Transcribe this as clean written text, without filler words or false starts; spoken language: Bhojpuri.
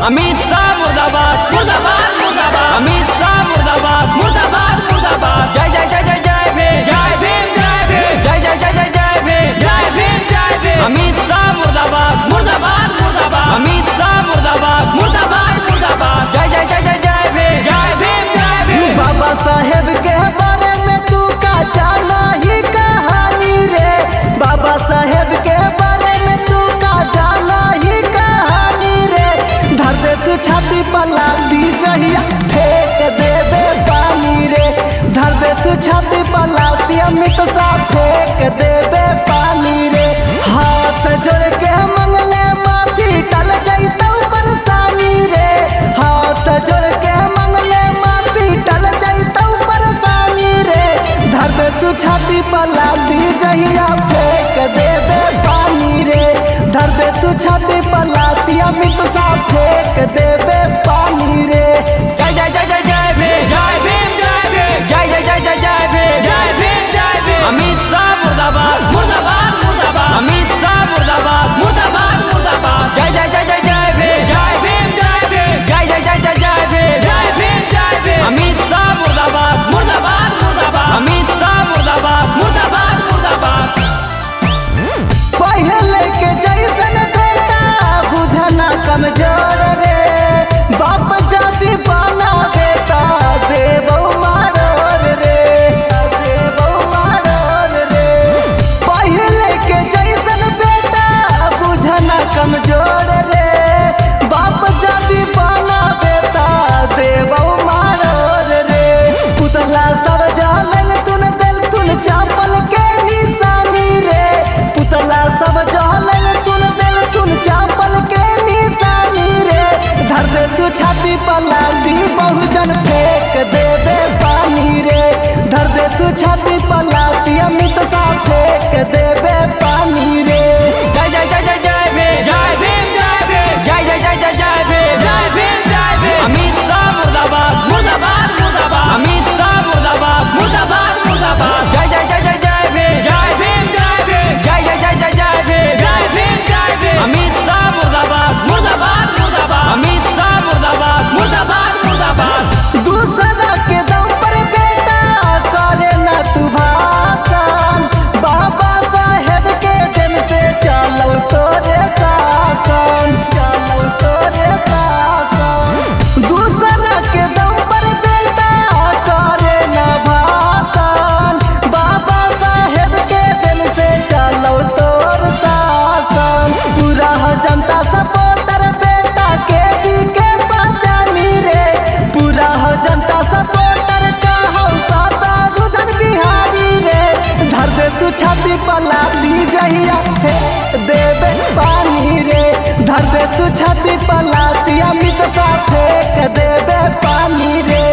अमित शाह मुर्दाबाद मुर्दाबाद मुर्दाबाद। अमित शाह मुर्दाबाद मुर्दाबाद मुर्दाबाद। जय जय जय जय जय भीम जय भीम जय भीम। जय जय जय जय जय भीम जय भीम जय भीम। अमित शाह मुर्दाबाद मुर्दाबाद मुर्दाबाद। अमित शाह मुर्दाबाद मुर्दाबाद मुर्दाबाद। जय जय जय जय जय भीम जय भीम जय भीम। बाबा साहेब के बारे में तू का जाना ही कहानी रे। बाबा साहेब के बारे में तू का जाना ही कहानी रे। धर दे तू छाती पलाती जहिया फेंक देबे पानी रे। धर दे तू छाती पलाती अमित शाह फेंक देबे पानी रे। हाथ जोड़ के मंगले माफी टल जैतौ परेशानी रे। हाथ जोड़ के मंगले माफी टल जैतौ परेशानी रे। धर दे तू छाती पलाती जहिया फेंक देबे पानी रे। धर दे तू छाती पलाती अमित शाह फेंक देबे पानी रे। जय जय जय जय जय भीम जय भीम जय भीम। जय जय जय जय जय भीम जय भीम जय भीम। अमित शाह मुर्दाबाद मुर्दाबाद मुर्दाबाद। अमित शाह मुर्दाबाद मुर्दाबाद मुर्दाबाद। जय जय जय जय जय भीम जय भीम जय भीम। जय जय जय जय जय भीम जय भीम जय भीम। अमित शाह मुर्दाबाद मुर्दाबाद मुर्दाबाद। अमित शाह मुर्दाबाद मुर्दाबाद मुर्दाबाद। पहले के जैसन बेटा बुझना कमजोर रे। बाप जाति बना बेटा देवो मारोर रे। देवो मारोर रे। पहले के जैसन बेटा बुझना कमजोर रे। बाप जाति बना बेटा देवो मारोर रे। पुतला सब जालन तुन दिल तुन चापल के निशानी रे। पुतला सब जालन तुन दिल तुन चापल के निशानी रे। धर दे तू छाती पलाती बहुजन फेंक देबे पानी रे। धर दे तू छाती पलाती अमित शाह फेंक देबे पानी रे। जय जय जय जय जय भीम जय भीम जय भीम। जय जय जय जय जय भीम जय भीम जय भीम। अमित शाह मुर्दाबाद मुर्दाबाद मुर्दाबाद। अमित शाह मुर्दाबाद मुर्दाबाद मुर्दाबाद। जय जय जय जय जय भीम जय भीम जय भीम। जय जय जय जय जय भीम जय भीम जय भीम। अमित शाह मुर्दाबाद मुर्दाबाद मुर्दाबाद। अमित शाह मुर्दाबाद मुर्दाबाद मुर्दाबाद। दूसरा के दम पर बेटा करे ना तू भाषण। बाबा साहेब के दिन से चलो तोरे शासन। चलो तोरे शासन। दूसरा के दम पर बेटा करे ना भाषण। बाबा साहेब के दिन से चलो तोर शासन। पूरा जनता सपोर्टर बेटा के दी के पहचानी रे। पूरा हो जनता सपोर्टर का हो साता रुदन बिहारी रे। धर दे तू छाती पलाती जहिया फेंक देबे पानी रे। धर दे तू छाती पलाती अमित शाह फेंक देबे पानी रे।